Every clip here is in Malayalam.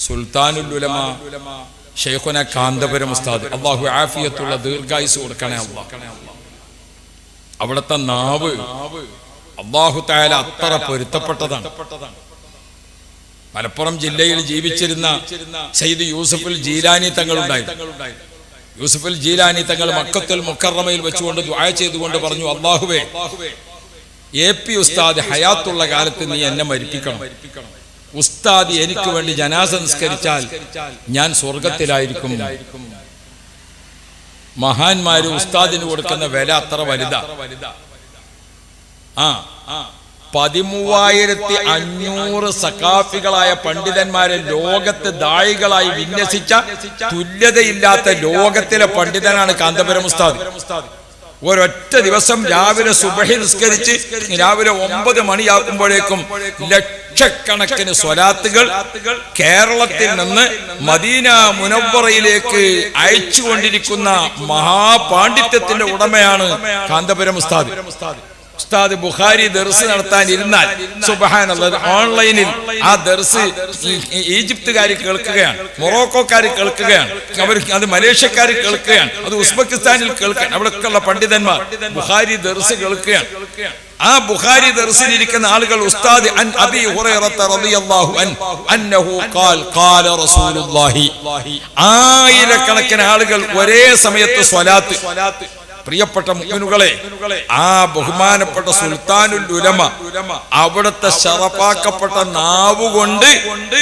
സുൽത്താനുൽ ഉലമ ശൈഖുന കാന്തപുരം ഉസ്താദ്, അല്ലാഹു ആഫിയത്തുള്ള ദീർഘായുസ് കൊടുക്കണേ അല്ലാഹ്. അവിടുത്തെ നാവ് അല്ലാഹു തആല അത്ര പൊരുത്തപ്പെട്ടതാണ്. മലപ്പുറം ജില്ലയിൽ ജീവിച്ചിരുന്ന സയ്യിദ് യൂസുഫുൽ ജീലാനി തങ്ങളുണ്ടായിരുന്നു. യൂസുഫുൽ ജീലാനി തങ്ങൾ മക്കത്തുൽ മുക്കറമയിൽ വെച്ചുകൊണ്ട് ദുആ ചെയ്തുകൊണ്ട് പറഞ്ഞു, അല്ലാഹുവേ, എ.പി. ഉസ്താദ് ഹയാത്തുള്ള കാലത്ത് നീ എന്നെ മരിപ്പിക്കണം. ഉസ്താദ് എനിക്ക് വേണ്ടി ജനാസ നിസ്കരിച്ചാൽ ഞാൻ സ്വർഗത്തിലായിരിക്കും. മഹാന്മാര് ഉസ്താദിന് കൊടുക്കുന്ന വില അത്ര വലുതാ. 13,500 സഖാഫികളായ പണ്ഡിതന്മാരെ ലോകത്ത് ദായികളായി വിന്യസിച്ച തുല്യതയില്ലാത്ത ലോകത്തിലെ പണ്ഡിതനാണ് കാന്തപുരം ഉസ്താദ്. ഒരൊറ്റ ദിവസം രാവിലെ സുബഹി നിസ്കരിച്ച് രാവിലെ 9 മണിയാകുമ്പോഴേക്കും ലക്ഷക്കണക്കിന് സ്വലാത്തുകൾ കേരളത്തിൽ നിന്ന് മദീന മുനവ്വറയിലേക്ക് അയച്ചുകൊണ്ടിരിക്കുന്ന മഹാപാണ്ഡിത്യത്തിന്റെ ഉടമയാണ് കാന്തപുരം ഉസ്താദ്. ഉസ്താദ് ബുഖാരി ദർസ് നടത്താൻ ഇരുന്നാൽ സുബ്ഹാനല്ലാഹ്, ഓൺലൈനിൽ ആ ദർസ് ഈജിപ്തുകാർ കേൾക്കുകയാണ്, മൊറോക്കോക്കാർ കേൾക്കുകയാണ്, അത് മലേഷ്യക്കാർ കേൾക്കുകയാണ്, അത് ഉസ്ബെക്കിസ്ഥാനിൽ കേൾക്കാൻ അവിടെയൊക്കെയുള്ള പണ്ഡിതന്മാർ ബുഖാരി ദർസ് കേൾക്കുകയാണ്. ആ ബുഖാരി ദർസിലിരിക്കുന്ന ആളുകൾ ഉസ്താദ് അൻ അബീ ഹുറൈറത റളിയല്ലാഹു അൻഹു ഖാല റസൂലുള്ളാഹി, ആയിരക്കണക്കിന് ആളുകൾ ഒരേ സമയത്ത് സ്വലാത്ത്. പ്രിയപ്പെട്ട മുഅ്മിനുകളെ, ആ ബഹുമാനപ്പെട്ട സുൽത്താനുൽ ഉലമ അവിടുത്തെ ശറഫാക്കപ്പെട്ട നാവുകൊണ്ട്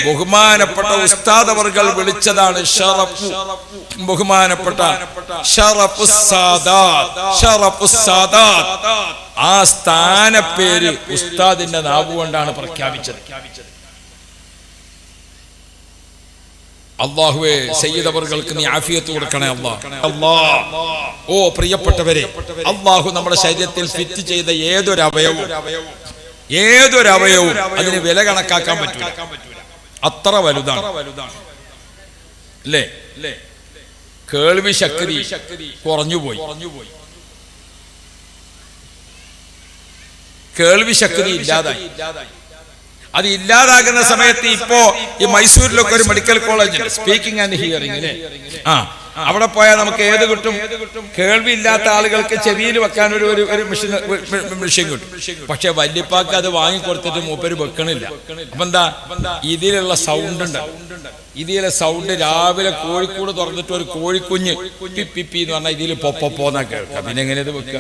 ബഹുമാനപ്പെട്ട ഉസ്താദ് അവർകൾ വിളിച്ചതാണ് ഷറഫ്. ബഹുമാനപ്പെട്ട ഷറഫുസ് സാദാത്ത്. ആ സ്ഥാനപ്പേര് ഉസ്താദിന്റെ നാവുകൊണ്ടാണ് പ്രഖ്യാപിച്ചത്. അല്ലാഹുവേ, സയ്യിദ് അവർകൾക്ക് നീ ആഫിയത്ത് കൊടുക്കണേ അല്ലാഹ്. ഓ പ്രിയപ്പെട്ടവരെ, അല്ലാഹു നമ്മുടെ ശരീരത്തിൽ ഫിറ്റ് ചെയ്ത ഏതൊരു അവയവവും അതിന് വില കണക്കാക്കാൻ പറ്റില്ല, അത്ര വലുതാണ് അല്ലേ? കേൾവി ശക്തി കുറഞ്ഞുപോയി, കേൾവി ശക്തി ഇല്ലാതായി. അത് ഇല്ലാതാകുന്ന സമയത്ത് ഇപ്പോ ഈ മൈസൂരിലൊക്കെ ഒരു മെഡിക്കൽ കോളേജ് ഉണ്ട്, സ്പീക്കിംഗ് ആൻഡ് ഹിയറിംഗ് അല്ലേ? അവിടെ പോയാൽ നമുക്ക് ഏത് കിട്ടും? കേൾവി ഇല്ലാത്ത ആളുകൾക്ക് ചെവിയിൽ വെക്കാൻ ഒരു മെഷീൻ കിട്ടും. പക്ഷെ വല്യപ്പാക്ക് അത് വാങ്ങിക്കൊടുത്തിട്ട് മൂപ്പര് വെക്കണില്ല. അപ്പൊ എന്താ? ഇതിലുള്ള സൗണ്ട് ഉണ്ട്. ഇതിലെ സൗണ്ട് രാവിലെ കോഴിക്കൂട് തുറന്നിട്ട് ഒരു കോഴിക്കുഞ്ഞ് പിപ്പി എന്ന് പറഞ്ഞാൽ ഇതിൽ പൊപ്പോന്നാ കേൾക്കാം. പിന്നെ എങ്ങനെ ഇത് വെക്കുക?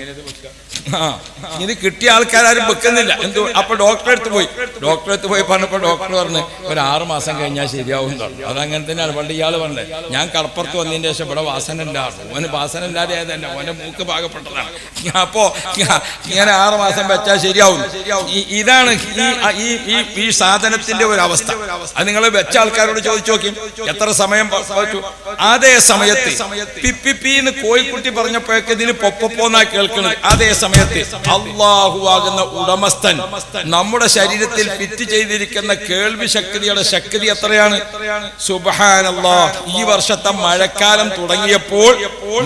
ഇത് കിട്ടിയ ആൾക്കാരും വെക്കുന്നില്ല. എന്തോ? അപ്പൊ ഡോക്ടറെ അടുത്ത് പോയി പറഞ്ഞപ്പോ ഡോക്ടർ പറഞ്ഞ് ഒരു 6 മാസം കഴിഞ്ഞാൽ ശരിയാവും. അതങ്ങനെ തന്നെയാണ്. പണ്ട് ഇയാൾ പറഞ്ഞത്, ഞാൻ കടപ്പുറത്ത് വന്നതിന്റെ ശേഷം ഇവിടെ വാസന ഇല്ലാതെ, ഓന് വാസന ഇല്ലാതെ ആയതല്ല, ഓന്റെ മൂക്ക് പാകപ്പെട്ടതാണ്. അപ്പോ ഇങ്ങനെ 6 മാസം വെച്ചാൽ ശരിയാവും. ഇതാണ് ഈ സാധനത്തിന്റെ ഒരു അവസ്ഥ. അത് നിങ്ങൾ വെച്ച ആൾക്കാരോട് ചോദിച്ചു നോക്കി എത്ര സമയം വെച്ചു. അതേ സമയത്ത് പിപ്പിന്ന് കോഴിക്കുട്ടി പറഞ്ഞപ്പോഴേക്ക് ഇതിന് പൊപ്പോന്നാ കേൾക്കുന്നത്. അതേ സമയത്ത് അല്ലാഹു ആകുന്ന ഉടമസ്ഥൻ നമ്മുടെ ശരീരത്തിൽ ഫിറ്റ് ചെയ്തിരിക്കുന്ന കേൾവി ശക്തിയുടെ ശക്തി എത്രയാണ്? സുബ്ഹാനല്ലാഹ്. ഈ വർഷത്തെ മഴക്കാലം തുടങ്ങിയപ്പോൾ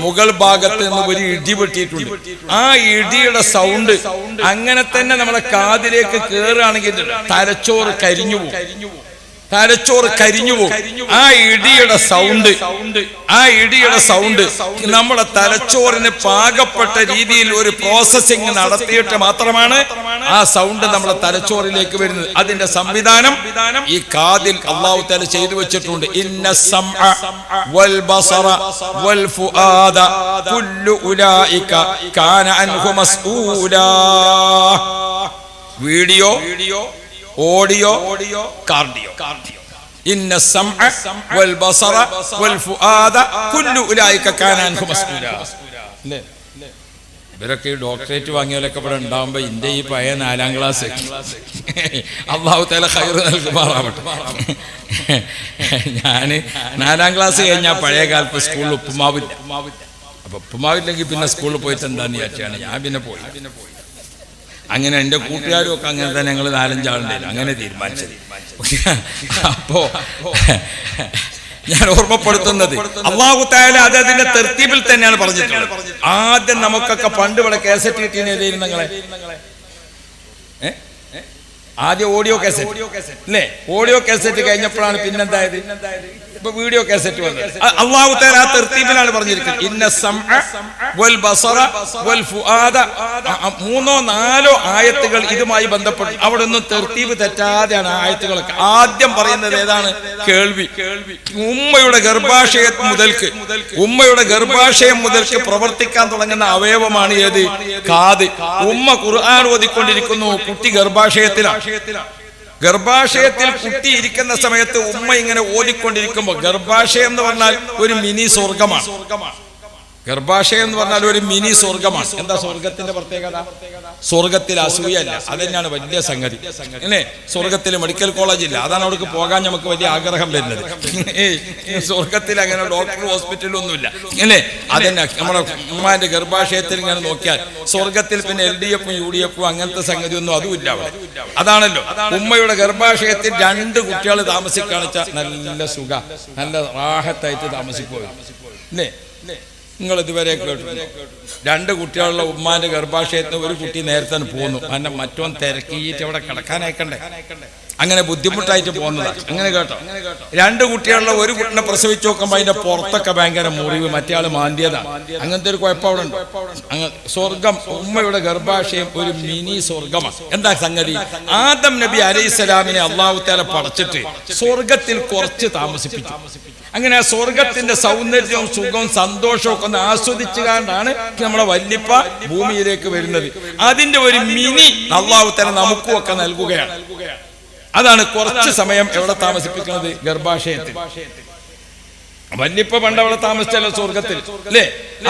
മുകൾ ഭാഗത്ത് നിന്ന് ഒരു ഇടി വെട്ടിയിട്ടുണ്ട്. ആ ഇടിയുടെ സൗണ്ട് അങ്ങനെ തന്നെ നമ്മുടെ കാതിലേക്ക് കേറുകയാണെങ്കിൽ തലച്ചോറ് കരിഞ്ഞു പോകും. ആ ഇടിയുടെ സൗണ്ട് നമ്മുടെ തലച്ചോറിന് പാകപ്പെട്ട രീതിയിൽ ഒരു പ്രോസസ്സിംഗ് നടത്തിയിട്ട് മാത്രമാണ് ആ സൗണ്ട് നമ്മുടെ തലച്ചോറിലേക്ക് വരുന്നത്. അതിന്റെ സംവിധാനം ഈ കാതിൽ അല്ലാഹു തആല ചെയ്തു വെച്ചിട്ടുണ്ട്. ഇന്ന സമഅ വൽ ബസറ വൽ ഫുആദ കുല്ലു ഉലൈക കാന അൻഹു മസ്ഊലാ. Video, audio, cardio. ഇന്ന സമഅ വൽ ബസറ വൽ ഫുആദ കുല്ലു ഉലൈക കാന അൻഹു മസ്ഊലാ. ഇവരൊക്കെ ഡോക്ടറേറ്റ് വാങ്ങിയവരൊക്കെ ഇവിടെ ഉണ്ടാവുമ്പോ ഇന്റെ ഈ പഴയ 4ാം ക്ലാസ് അല്ലാഹു തആല ഖൈർ നൽകുമാറാവട്ടെ. ഞാന് 4ാം ക്ലാസ് കഴിഞ്ഞാൽ പഴയ കാലത്ത് സ്കൂളിൽ ഉപ്പുമാവില്ല. അപ്പൊ ഉപ്പുമാവില്ലെങ്കിൽ പിന്നെ സ്കൂളിൽ പോയിട്ട് എന്താന്ന് വിചാരിച്ചാണ് ഞാൻ പിന്നെ പോയി. അങ്ങനെ എൻ്റെ കൂട്ടുകാരും ഒക്കെ അങ്ങനെ തന്നെ ഞങ്ങൾ 4-5 ആളുണ്ടായിരുന്നു. അങ്ങനെ തീരുമാനിച്ചത്. അപ്പോ ഞാൻ ഓർമ്മപ്പെടുത്തുന്നത് അല്ലാഹു തആല അതിന്റെ തർത്തീബിൽ തന്നെയാണ് പറഞ്ഞിട്ടുള്ളത്. ആദ്യം നമുക്കൊക്കെ പണ്ട് ഇവിടെ കേസറ്റ് കിട്ടിയെന്ന് എഴുതിയിരുന്നു. നിങ്ങളെ ആദ്യം ഓഡിയോ കാസറ്റ് അല്ലേ? ഓഡിയോ കാസറ്റ് കഴിഞ്ഞപ്പോഴാണ് പിന്നെന്തായത്? ഇപ്പൊ വീഡിയോ കാസറ്റ് വന്നത്. അല്ലാഹു തആല ആ തർത്തീബിലാണ് പറഞ്ഞിരിക്കുന്നത്. ഇന്ന സമഅ വൽ ബസറ വൽ ഫുആദ. 3 or 4 ആയത്തുകൾ ഇതുമായി ബന്ധപ്പെട്ട് അവിടെ ഒന്നും തർത്തീബ് തെറ്റാതെയാണ് ആയത്തുകളൊക്കെ. ആദ്യം പറയുന്നത് ഏതാണ്? കേൾവി. ഉമ്മയുടെ ഗർഭാശയം മുതൽക്ക് പ്രവർത്തിക്കാൻ തുടങ്ങുന്ന അവയവമാണ് ഏത്? കാത്. ഉമ്മ ഖുർആൻ ഓതിക്കൊണ്ടിരിക്കുന്നു, കുട്ടി ഗർഭാശയത്തിൽ കുട്ടി ഇരിക്കുന്ന സമയത്ത് ഉമ്മ ഇങ്ങനെ ഓതിക്കൊണ്ടിരിക്കുമ്പോൾ, ഗർഭാശയം എന്ന് പറഞ്ഞാൽ ഒരു മിനി സ്വർഗമാണ്. ഗർഭാശയം എന്ന് പറഞ്ഞാൽ ഒരു മിനി സ്വർഗമാണ്. എന്താ സ്വർഗത്തിന്റെ പ്രത്യേകത? സ്വർഗത്തിൽ അസൂയല്ല, അതന്നെയാണ് വലിയ സംഗതി. അല്ലേ? സ്വർഗത്തിൽ മെഡിക്കൽ കോളേജ് ഇല്ല, അതാണ് അവിടേക്ക് പോകാൻ നമുക്ക് വലിയ ആഗ്രഹം വരുന്നത്. സ്വർഗത്തിൽ അങ്ങനെ ഡോക്ടർ ഹോസ്പിറ്റലൊന്നുമില്ല. അല്ലേ? അതന്നെ നമ്മുടെ ഉമ്മാന്റെ ഗർഭാശയത്തിൽ ഇങ്ങനെ നോക്കിയാൽ സ്വർഗത്തിൽ പിന്നെ LDF UDF അങ്ങനത്തെ സംഗതി ഒന്നും അതുമില്ല അവിടെ. അതാണല്ലോ ഉമ്മയുടെ ഗർഭാശയത്തിൽ 2 കുട്ടികൾ താമസിക്കാണെച്ചാൽ നല്ല സുഖ, നല്ല റാഹത്തായിട്ട് താമസിക്കുക. അല്ലേ? നിങ്ങൾ ഇതുവരെ കേട്ടു 2 കുട്ടികളുള്ള ഉമ്മാന്റെ ഗർഭാശയത്തിന് ഒരു കുട്ടി നേരത്തെ പോന്നു, അന്നെ മറ്റോൻ തിരക്കിയിട്ട് അവിടെ കിടക്കാനയക്കണ്ടേ, അങ്ങനെ ബുദ്ധിമുട്ടായിട്ട് പോകുന്നതാണ്. അങ്ങനെ കേട്ടോ, 2 കുട്ടികളുള്ള ഒരു കുട്ടിനെ പ്രസവിച്ച് നോക്കുമ്പോൾ അതിന്റെ പുറത്തൊക്കെ ഭയങ്കര മുറിവ്, മറ്റേ ആള് മാന്തിയതാണ്. അങ്ങനത്തെ ഒരു കുഴപ്പം അവിടെ ഉണ്ട്. സ്വർഗം, ഉമ്മയുടെ ഗർഭാശയം ഒരു മിനി സ്വർഗമാണ്. എന്താ സംഗതി? ആദം നബി അലൈഹിസ്സലാമിനെ അല്ലാഹു തആല പടച്ചിട്ട് സ്വർഗത്തിൽ കുറച്ച് താമസിപ്പിച്ചു. അങ്ങനെ ആ സ്വർഗത്തിന്റെ സൗന്ദര്യവും സുഖവും സന്തോഷവും ഒക്കെ ഒന്ന് ആസ്വദിച്ചു കൊണ്ടാണ് നമ്മളെ വല്യപ്പ ഭൂമിയിലേക്ക് വരുന്നത്. അതിന്റെ ഒരു മിനി അല്ലാഹു തആല നമുക്കും ഒക്കെ നൽകുകയാണ്. അതാണ് കുറച്ച് സമയം എവിടെ താമസിപ്പിക്കുന്നത്? ഗർഭാശയത്തിൽ. വല്യപ്പ പണ്ട് അവിടെ താമസിച്ചല്ലോ സ്വർഗത്തിൽ, അല്ലേ?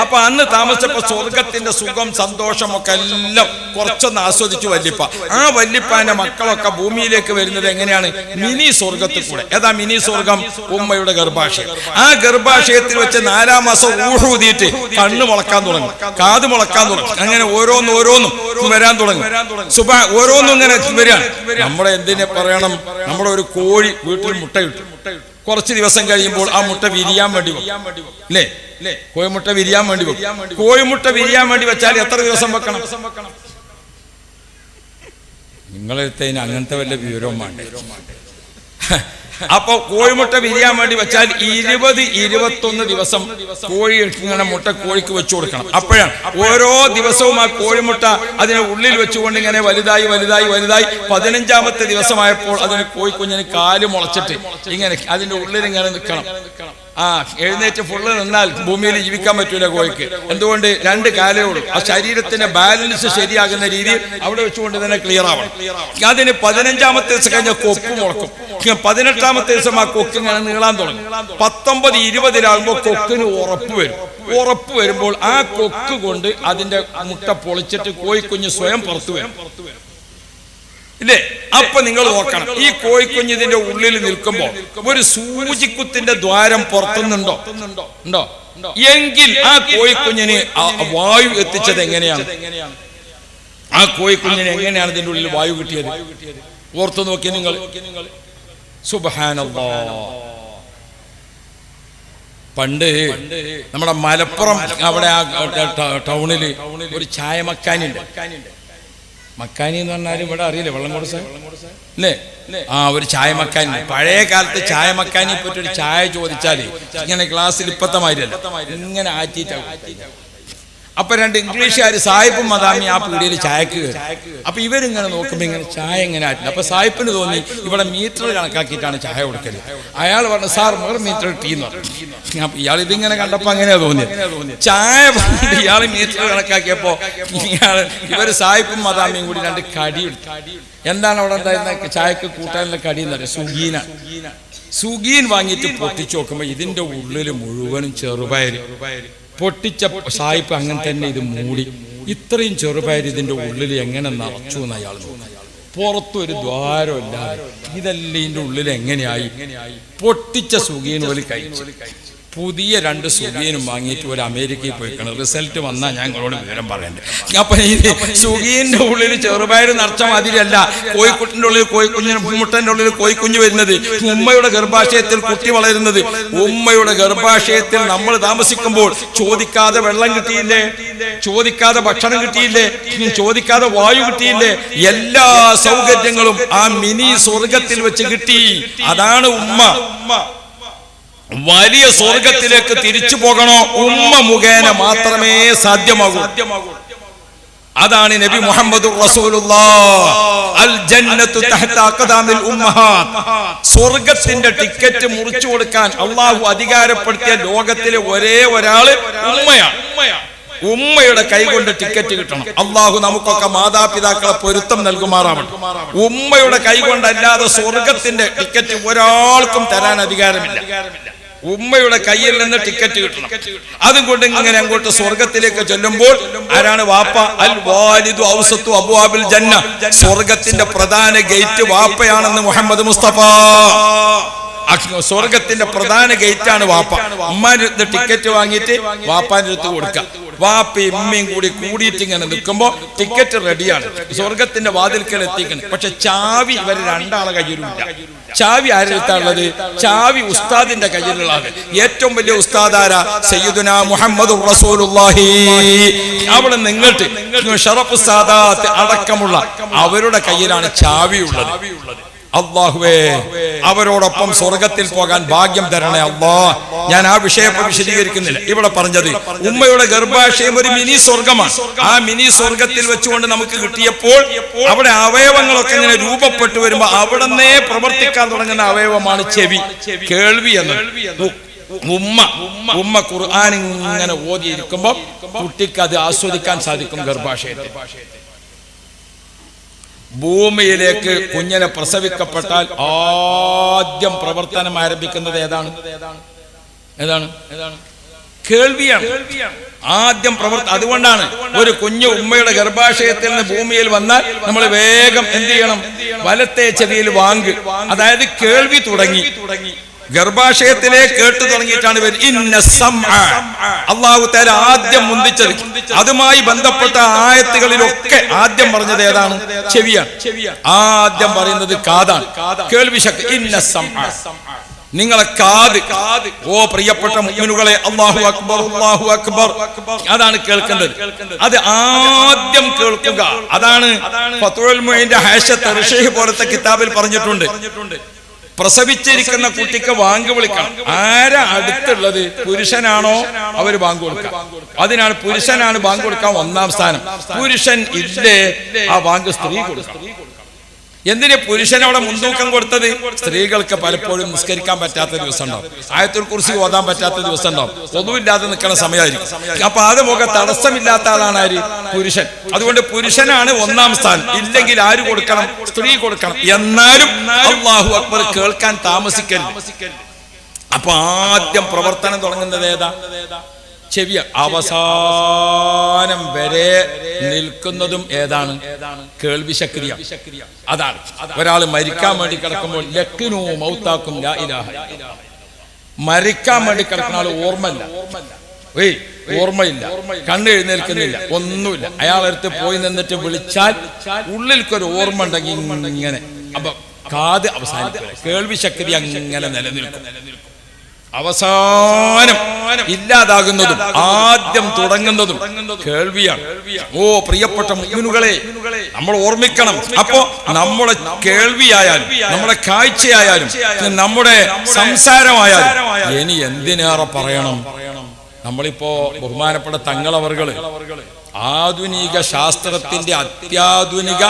അപ്പൊ അന്ന് താമസിച്ചപ്പോ സ്വർഗത്തിന്റെ സുഖം സന്തോഷം ഒക്കെ എല്ലാം കുറച്ചൊന്ന് ആസ്വദിച്ചു വല്യപ്പ. ആ വല്യപ്പാന്റെ മക്കളൊക്കെ ഭൂമിയിലേക്ക് വരുന്നത് എങ്ങനെയാണ്? മിനി സ്വർഗത്തിൽ കൂടെ. ഏതാ മിനി സ്വർഗം? ഉമ്മയുടെ ഗർഭാശയം. ആ ഗർഭാശയത്തിൽ വെച്ച് 4-ാം മാസം ഊഹൂതിയിട്ട് കണ്ണ് മുളക്കാൻ തുടങ്ങും, കാത് മുളക്കാൻ തുടങ്ങും, അങ്ങനെ ഓരോന്നും വരാൻ തുടങ്ങും. ഓരോന്നും ഇങ്ങനെ വരികയാണ്. നമ്മുടെ എന്തിനെ പറയണം, നമ്മുടെ ഒരു കോഴി വീട്ടിൽ മുട്ടയിട്ടു. കുറച്ച് ദിവസം കഴിയുമ്പോൾ ആ മുട്ട വിരിയാൻ വേണ്ടി വെക്കും, അല്ലേ? കോഴിമുട്ട വിരിയാൻ വേണ്ടി വെക്കും. കോഴിമുട്ട വിരിയാൻ വേണ്ടി വെച്ചാൽ എത്ര ദിവസം വെക്കണം? നിങ്ങളെടുത്തതിന് അങ്ങനത്തെ വല്ല വിവരവും വേണ്ടേ? അപ്പൊ കോഴിമുട്ട വിരിയാൻ വേണ്ടി വെച്ചാൽ 20-21 ദിവസം കോഴി ഇങ്ങനെ മുട്ട കോഴിക്ക് വെച്ചു കൊടുക്കണം. അപ്പോഴാണ് ഓരോ ദിവസവും ആ കോഴിമുട്ട അതിനെ ഉള്ളിൽ വെച്ചുകൊണ്ട് ഇങ്ങനെ വലുതായി 15-ാമത്തെ ദിവസമായപ്പോൾ അതിന് കോഴിക്കുഞ്ഞിന് കാല് മുളച്ചിട്ട് ഇങ്ങനെ അതിന്റെ ഉള്ളിൽ ഇങ്ങനെ നിൽക്കണം. എഴുന്നേറ്റ് ഫുള്ള് നിന്നാൽ ഭൂമിയിൽ ജീവിക്കാൻ പറ്റൂല കോഴിക്ക്. എന്തുകൊണ്ട്? 2 കാലേ ഉള്ളൂ. ആ ശരീരത്തിന്റെ ബാലൻസ് ശരിയാകുന്ന രീതിയിൽ അവിടെ വെച്ചുകൊണ്ട് തന്നെ ക്ലിയർ ആവണം. അതിന് 15-ാമത്തെ ദിവസം കഴിഞ്ഞ കൊപ്പ് മുളക്കും. 18-ാമത്തെ ദിവസം ആ കൊക്ക് ഇങ്ങനെ നീളാൻ തുടങ്ങും. 19-20 കൊക്കിന് ഉറപ്പ് വരുമ്പോൾ ആ കൊക്ക് കൊണ്ട് അതിന്റെ മുട്ട പൊളിച്ചിട്ട് കോഴിക്കുഞ്ഞ് സ്വയം പുറത്തു വരും, ഇല്ലേ? അപ്പൊ നിങ്ങൾ നോക്കണം, ഈ കോഴിക്കുഞ്ഞ് ഇതിന്റെ ഉള്ളിൽ നിൽക്കുമ്പോൾ ഒരു സൂചിക്കുത്തിന്റെ ദ്വാരം പുറത്തുനിന്നുണ്ടോ? എങ്കിൽ ആ കോഴിക്കുഞ്ഞിന് വായു എത്തിച്ചത് എങ്ങനെയാണ്? ആ കോഴിക്കുഞ്ഞിന് എങ്ങനെയാണ് ഇതിന്റെ ഉള്ളിൽ വായു കിട്ടിയത്? ഓർത്തു നോക്കി നിങ്ങൾ. സുബ്ഹാനല്ലാഹ്. പണ്ട് നമ്മുടെ മലപ്പുറം അവിടെ ആ ടൗണില് ഒരു ചായ മക്കാനുണ്ട്. മക്കാനി എന്ന് പറഞ്ഞാൽ ഇവിടെ അറിയില്ലേ, വെള്ളംകോട് അല്ലേ? ഒരു ചായ മക്കാനി. പഴയ കാലത്ത് ചായ മക്കാനി പറ്റൊരു ചായ ചോദിച്ചാല് ഇങ്ങനെ ഗ്ലാസ്സിൽ ഇപ്പത്തെ മാതിരിയല്ല, ഇങ്ങനെ ആറ്റിട്ടാവും. അപ്പൊ 2 ഇംഗ്ലീഷുകാർ സായിപ്പും മദാമി ആ പീടിയിൽ ചായക്ക് കയറി. അപ്പൊ ഇവരിങ്ങനെ നോക്കുമ്പോ ഇങ്ങനെ ചായ എങ്ങനെ ആറ്റില്ല. അപ്പൊ സായിപ്പിന് തോന്നി ഇവിടെ മീറ്റർ കണക്കാക്കിയിട്ടാണ് ചായ കൊടുക്കല്. അയാൾ പറഞ്ഞു, സാർ മീറ്റർ ടീ എന്ന് പറഞ്ഞു. അപ്പൊ ഇയാൾ ഇതിങ്ങനെ കണ്ടപ്പോ അങ്ങനെയാ തോന്നിയത്. ചായ ഇയാൾ മീറ്റർ കണക്കാക്കിയപ്പോ ഇവര് സായിപ്പും മദാമിയും കൂടി 2 കടി എടുത്തു. എന്താണ് അവിടെ ഉണ്ടായിരുന്ന ചായക്ക് കൂട്ടാനുള്ള കടി എന്ന് പറയുക? സുഗീൻ വാങ്ങിയിട്ട് പൊട്ടിച്ചു നോക്കുമ്പോ ഇതിന്റെ ഉള്ളിൽ മുഴുവനും ചെറുപയര്. പൊട്ടിച്ച സായിപ്പ് അങ്ങനെ തന്നെ ഇത് മൂടി. ഇത്രയും ചെറുപയർ ഇതിന്റെ ഉള്ളിൽ എങ്ങനെ നിറച്ചു എന്ന് അയാൾ നോക്കി. പുറത്തൊരു ദ്വാരമില്ലാതെ ഇതെല്ലാം ഇതിന്റെ ഉള്ളിൽ എങ്ങനെയായി? പൊട്ടിച്ച സുഗീൻ പോലും കഴിച്ചു. പുതിയ 2 സുഗീനും വാങ്ങിയിട്ട് ഒരു അമേരിക്കയിൽ പോയിക്കണം. റിസൾട്ട് വന്നാൽ ഞങ്ങളോട് വിവരം പറയണ്ടേ. അപ്പൊ ഈ സുഗീന്റെ ഉള്ളിൽ ചെറുപയർ നിറച്ച മാതിരിയല്ല കോഴിക്കുട്ടിന്റെ ഉള്ളിൽ മുട്ടന്റെ ഉള്ളിൽ കോഴിക്കുഞ്ഞ് വരുന്നത്. ഉമ്മയുടെ ഗർഭാശയത്തിൽ കുട്ടി വളരുന്നത്. ഉമ്മയുടെ ഗർഭാശയത്തിൽ നമ്മൾ താമസിക്കുമ്പോൾ ചോദിക്കാതെ വെള്ളം കിട്ടിയില്ലേ, ചോദിക്കാതെ ഭക്ഷണം കിട്ടിയില്ലേ, ചോദിക്കാതെ വായു കിട്ടിയില്ലേ, എല്ലാ സൗകര്യങ്ങളും ആ മിനി സ്വർഗത്തിൽ വെച്ച് കിട്ടി. അതാണ് ഉമ്മ. വലിയ സ്വർഗത്തിലേക്ക് തിരിച്ചു പോകണോ ഉമ്മ മുഖേന മാത്രമേ സാധ്യമാകൂ. അതാണ് നബി മുഹമ്മദ് റസൂലുള്ളാഹ് അൽ ജന്നത്തു തഹ്ത അഖദാമിൽ ഉമ്മഹാത്ത്. സ്വർഗത്തിന്റെ ടിക്കറ്റ് മുറിച്ചു കൊടുക്കാൻ അള്ളാഹു അധികാരപ്പെടുത്തിയ ലോകത്തിലെ ഒരേ ഒരാള് ഉമ്മയാണ്. ഉമ്മയുടെ കൈകൊണ്ട് ടിക്കറ്റ് കിട്ടണം. അള്ളാഹു നമുക്കൊക്കെ മാതാപിതാക്കളെ പൊരുത്തം നൽകുമാറാവണം. ഉമ്മയുടെ കൈകൊണ്ടല്ലാതെ സ്വർഗത്തിന്റെ ടിക്കറ്റ് ഒരാൾക്കും തരാൻ അധികാരമില്ല. ഉമ്മയുടെ കയ്യിൽ നിന്ന് ടിക്കറ്റ് കിട്ടണം. അതുകൊണ്ട് ഇങ്ങനെ അങ്ങോട്ട് സ്വർഗത്തിലേക്ക് ചെല്ലുമ്പോൾ ആരാണ് വാപ്പ? അൽ വാലിദു ഔസത്തു അബ്വാബിൽ ജന്ന. സ്വർഗത്തിന്റെ പ്രധാന ഗേറ്റ് വാപ്പയാണെന്ന് മുഹമ്മദ് മുസ്തഫ. സ്വർഗത്തിന്റെ പ്രധാന ഗേറ്റാണ് വാപ്പ. ഉമ്മാന്റെ ടിക്കറ്റ് വാങ്ങിയിട്ട് വാപ്പാന്റെ അടുത്ത് കൊടുക്കുക. വാപ്പയും ഉമ്മയും കൂടിയിട്ട് ഇങ്ങനെ നിൽക്കുമ്പോ ടിക്കറ്റ് റെഡിയാണ്, സ്വർഗത്തിന്റെ വാതിൽക്കൽ എത്തിക്കണം. പക്ഷെ ചാവി ഇവര് 2 ആളെ കയ്യിലുമില്ല. ചാവി ആരെടുത്താണുള്ളത്? ചാവി ഉസ്താദിന്റെ കയ്യിലുള്ളത്. ഏറ്റവും വലിയ ഉസ്താദാരാ? സയ്യിദുനാ മുഹമ്മദുർ റസൂലുള്ളാഹി. അവിടെ നിങ്ങൾട്ട് ഷറഫ് സാദാത്ത് അടക്കമുള്ള അവരുടെ കയ്യിലാണ് ചാവിയുള്ളത്. അല്ലാഹുവേ, അവരോടൊപ്പം സ്വർഗത്തിൽ പോകാൻ ഭാഗ്യം തരണേ അല്ലാ. ഞാൻ ആ വിഷയം വിശദീകരിക്കുന്നില്ല. ഇവിടെ പറഞ്ഞത് ഉമ്മയുടെ ഗർഭാശയം ഒരു മിനി സ്വർഗമാണ്. ആ മിനി സ്വർഗത്തിൽ വെച്ചുകൊണ്ട് നമുക്ക് കിട്ടിയപ്പോൾ അവിടെ അവയവങ്ങളൊക്കെ ഇങ്ങനെ രൂപപ്പെട്ടു വരുമ്പോ അവിടുന്ന് പ്രവർത്തിക്കാൻ തുടങ്ങുന്ന അവയവമാണ് ചെവി, കേൾവി എന്ന്. ഉമ്മ ഖുർആൻ ഇങ്ങനെ ഓതിയിരിക്കുമ്പോ കുട്ടിക്ക് അത് ആസ്വദിക്കാൻ സാധിക്കും. ഗർഭാശയത്തിൽ ഭൂമിയിലേക്ക് കുഞ്ഞിനെ പ്രസവിക്കപ്പെട്ടാൽ ആദ്യം പ്രവർത്തനം ആരംഭിക്കുന്നത് ഏതാണ്? കേൾവിയാണ്. ആദ്യം അതുകൊണ്ടാണ് ഒരു കുഞ്ഞ് ഉമ്മയുടെ ഗർഭാശയത്തിൽ നിന്ന് ഭൂമിയിൽ വന്നാൽ നമ്മൾ വേഗം എന്ത് ചെയ്യണം? വലത്തെ ചെവിയിൽ വാങ്ക്, അതായത് കേൾവി തുടങ്ങി. ഗർഭാശയത്തിലെ കേട്ടു തുടങ്ങിയിട്ടാണ് അല്ലാഹു തആല ആദ്യം മുന്തിച്ചത്. അതുമായി ബന്ധപ്പെട്ട ആയത്തുകളിലൊക്കെ ആദ്യം പറഞ്ഞത് ഏതാണ്? ചെവിയാണ്. ആദ്യം പറയുന്നത് കാതാണ്, കേൾവി ശക്തി. നിങ്ങളെ കാത്. ഓ പ്രിയപ്പെട്ട മുഅ്മിനുകളെ, അല്ലാഹു അക്ബർ, അല്ലാഹു അക്ബർ, അതാണ് കേൾക്കേണ്ടത്. അത് ആദ്യം കേൾക്കുക. അതാണ് ഫത്ഹുൽ മുഈന്റെ ഹാശത്ത് റിഷഹ് പോലത്തെ കിതാബിൽ പറഞ്ഞിട്ടുണ്ട്. പ്രസവിച്ചിരിക്കുന്ന കുട്ടിക്ക് വാങ്ക് വിളിക്കണം. ആരാ അടുത്തുള്ളത്? പുരുഷനാണോ അവര് ബാങ്ക് കൊടുക്കുക. അതിനാണ് പുരുഷനാണ് ബാങ്ക് കൊടുക്കാൻ 1-ാം സ്ഥാനം. പുരുഷൻ ഇല്ലേ ആ ബാങ്ക് സ്ത്രീ കൊടുക്കണം. എന്തിന് പുരുഷൻ അവിടെ മുൻതൂക്കം കൊടുത്തത്? സ്ത്രീകൾക്ക് പലപ്പോഴും നിസ്കരിക്കാൻ പറ്റാത്ത ദിവസം ഉണ്ടാവും, ആയത്തുൽ കുർസി ഓതാൻ പറ്റാത്ത ദിവസം ഉണ്ടാവും, ഒന്നുമില്ലാതെ നിൽക്കുന്ന സമയമായിരിക്കും. അപ്പൊ അതുമൊക്കെ തടസ്സമില്ലാത്ത ആളാണ് ആര്? പുരുഷൻ. അതുകൊണ്ട് പുരുഷനാണ് 1-ാം സ്ഥാനം. ഇല്ലെങ്കിൽ ആര് കൊടുക്കണം? സ്ത്രീ കൊടുക്കണം. എന്നാലും അല്ലാഹു അക്ബർ കേൾക്കാൻ താമസിക്കരുത്. അപ്പൊ ആദ്യം പ്രവർത്തനം തുടങ്ങുന്നത് ഏതാ? ചെവിയ. അവസാനം വരെ നിൽക്കുന്നതും ഏതാണ്? കേൾവി ശക്തിയ. അതാണ് ഒരാൾ മരിക്കാൻ വേണ്ടി കിടക്കുമ്പോൾ ലക്കിനു മൗത്താക്കും ലാ ഇലാഹ. മരിക്കാൻ വേണ്ടി കിടക്കുന്ന ആൾ ഓർമ്മയില്ല, കണ്ണ് എഴുന്നേൽക്കുന്നില്ല, ഒന്നുമില്ല. അയാളടുത്ത് പോയി നിന്നിട്ട് വിളിച്ചാൽ ഉള്ളിൽക്കൊരു ഓർമ്മ ഉണ്ടെങ്കിൽ ഇങ്ങനെ. അപ്പൊ കാത് അവസാനിക്കില്ല, കേൾവി ശക്തി അങ്ങനെ നിലനിൽക്കും. അവസാനം ഇല്ലാതാകുന്നതും ആദ്യം തുടങ്ങുന്നതും കേൾവിയാണ്. ഓ പ്രിയപ്പെട്ട മുഅ്മിനുകളെ, നമ്മൾ ഓർമ്മിക്കണം. അപ്പോ നമ്മുടെ കേൾവിയായാലും നമ്മുടെ കാഴ്ചയായാലും നമ്മുടെ സംസാരമായാലും ഇനി എന്തിനേറെ പറയണം, നമ്മളിപ്പോ ബഹുമാനപ്പെട്ട തങ്ങളവർകള് ആധുനിക ശാസ്ത്രത്തിന്റെ അത്യാധുനിക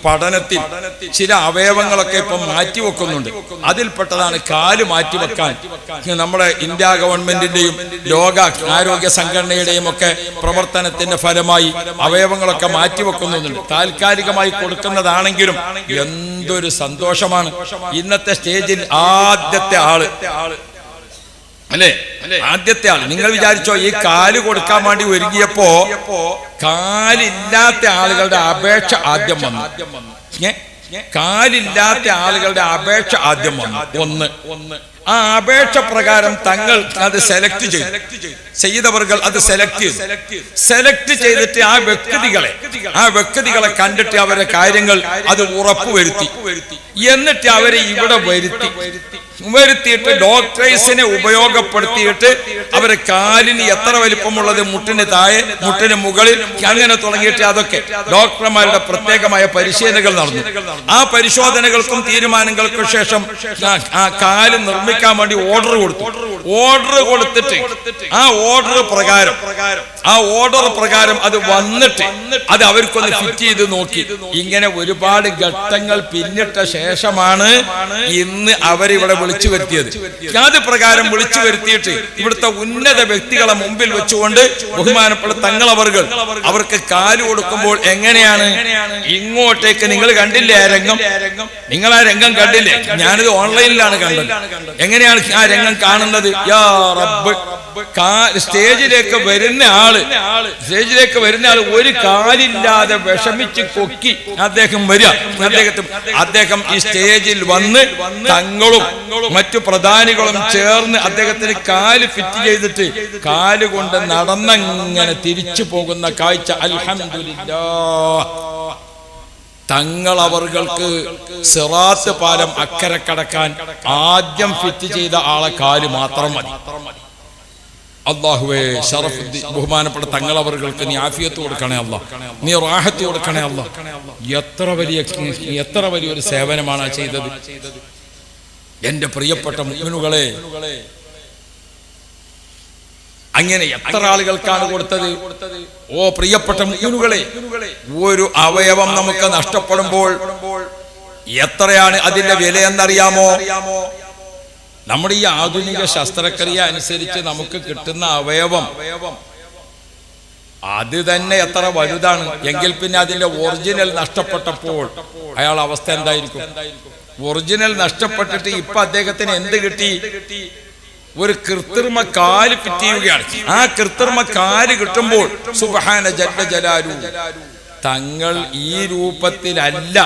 പഠനത്തിൽ ചില അവയവങ്ങളൊക്കെ ഇപ്പം മാറ്റിവെക്കുന്നുണ്ട്. അതിൽപ്പെട്ടതാണ് കാല് മാറ്റിവെക്കാൻ നമ്മുടെ ഇന്ത്യ ഗവൺമെന്റിന്റെയും ലോക ആരോഗ്യ സംഘടനയുടെയും ഒക്കെ പ്രവർത്തനത്തിന്റെ ഫലമായി അവയവങ്ങളൊക്കെ മാറ്റിവെക്കുന്നുണ്ട്. താൽക്കാലികമായി കൊടുക്കുന്നതാണെങ്കിലും എന്തൊരു സന്തോഷമാണ്. ഇന്നത്തെ സ്റ്റേജിൽ ആദ്യത്തെ ആള് അല്ലേ, ആദ്യത്തെ ആള്. നിങ്ങൾ വിചാരിച്ചോ, ഈ കാല് കൊടുക്കാൻ വേണ്ടി ഒരുങ്ങിയപ്പോ കാലില്ലാത്ത ആളുകളുടെ അപേക്ഷ ആദ്യം വന്നു. കാലില്ലാത്ത ആളുകളുടെ അപേക്ഷ ആദ്യം വന്നു. ആ അപേക്ഷ പ്രകാരം തങ്ങൾ അത് സെലക്ട് ചെയ്തവർകൾ അത് സെലക്ട് ചെയ്തിട്ട് ആ വ്യക്തികളെ കണ്ടിട്ട് അവരെ കാര്യങ്ങൾ അത് ഉറപ്പുവരുത്തി. എന്നിട്ട് അവരെ ഇവിടെ വരുത്തിയിട്ട് ഡോക്ടേഴ്സിനെ ഉപയോഗപ്പെടുത്തിയിട്ട് അവരെ കാലിന് എത്ര വലിപ്പമുള്ളത്, മുട്ടിന് താഴെ, മുട്ടിന് മുകളിൽ, അങ്ങനെ തുടങ്ങിയിട്ട് അതൊക്കെ ഡോക്ടർമാരുടെ പ്രത്യേകമായ പരിശീലനങ്ങൾ നടന്നു. ആ പരിശോധനകൾക്കും തീരുമാനങ്ങൾക്കും ശേഷം ആ കാല് നിർമ്മിക്കാൻ വേണ്ടി ഓർഡർ കൊടുത്തിട്ട് ആ ഓർഡർ പ്രകാരം അത് വന്നിട്ട് അത് അവർക്കൊന്ന് ഫിറ്റ് ചെയ്ത് നോക്കി. ഇങ്ങനെ ഒരുപാട് ഘട്ടങ്ങൾ പിന്നിട്ട ശേഷമാണ് ഇന്ന് അവരിവിടെ വിളിച്ചു വരുത്തിയത്. അത് പ്രകാരം വിളിച്ചു വരുത്തിയിട്ട് ഇവിടുത്തെ ഉന്നത വ്യക്തികളെ മുമ്പിൽ വെച്ചുകൊണ്ട് ബഹുമാനപ്പെട്ട തങ്ങളവർകൾ അവർക്ക് കാല് കൊടുക്കുമ്പോൾ എങ്ങനെയാണ് ഇങ്ങോട്ടേക്ക്, നിങ്ങൾ കണ്ടില്ലേ ആ രംഗം? നിങ്ങൾ ആ രംഗം കണ്ടില്ലേ? ഞാനിത് ഓൺലൈനിലാണ് കണ്ടത്. എങ്ങനെയാണ് ആ രംഗം കാണുന്നത്? യാ റബ്ബ്, സ്റ്റേജിലേക്ക് വരുന്ന ആള് ഒരു കാലില്ലാതെ വിഷമിച്ച് കൊക്കി അദ്ദേഹം ഈ സ്റ്റേജിൽ വന്ന് തങ്ങളും മറ്റു പ്രധാനികളും ചേർന്ന് അദ്ദേഹത്തിന് കാല് ഫിറ്റ് ചെയ്തിട്ട് കാല് കൊണ്ട് നടന്നങ്ങനെ തിരിച്ചു പോകുന്ന കാഴ്ച. അൽഹംദുലില്ലാഹ്, തങ്ങളവർക്ക് സിറാത്ത് പാലം അക്കരെ കടക്കാൻ ആദ്യം ഫിറ്റ് ചെയ്ത ആളെ കാല് മാത്രം മതി. അല്ലാഹുവേ, ശറഫുദ്ദീൻ ബഹുമാനപ്പെട്ട തങ്ങളവർക്ക് നീ ആഫിയത്ത് കൊടുക്കണേ അല്ലാഹ്, നീ റാഹത്ത് കൊടുക്കണേ അല്ലാഹ്. എത്ര വലിയൊരു സേവനമാണ് ചെയ്തത്. എന്റെ പ്രിയപ്പെട്ട മുഅ്മിനുകളെ, അങ്ങനെ എത്ര ആളുകൾക്കാണ് കൊടുത്തത്? ഓ പ്രിയപ്പെട്ട മുഅ്മിനുകളെ, ഒരു അവയവം നമുക്ക് നഷ്ടപ്പെടുമ്പോൾ എത്രയാണ് അതിന്റെ വില എന്നറിയാമോ? നമ്മുടെ ഈ ആധുനിക ശസ്ത്രക്രിയ അനുസരിച്ച് നമുക്ക് കിട്ടുന്ന അവയവം അത് തന്നെ എത്ര വലുതാണ് എങ്കിൽ പിന്നെ അതിന്റെ ഒറിജിനൽ നഷ്ടപ്പെട്ടപ്പോൾ അയാൾ അവസ്ഥ എന്തായിരിക്കും? ഒറിജിനൽ നഷ്ടപ്പെട്ടിട്ട് ഇപ്പൊ അദ്ദേഹത്തിന് എന്ത് കിട്ടി? ഒരു കൃത്രിമ കാല് ഫിറ്റ് ചെയ്യുകയാണ്. ആ കൃത്രിമ കാല് കിട്ടുമ്പോൾ സുബ്ഹാന ജല്ല ജലാലു, തങ്ങൾ ഈ രൂപത്തിലല്ല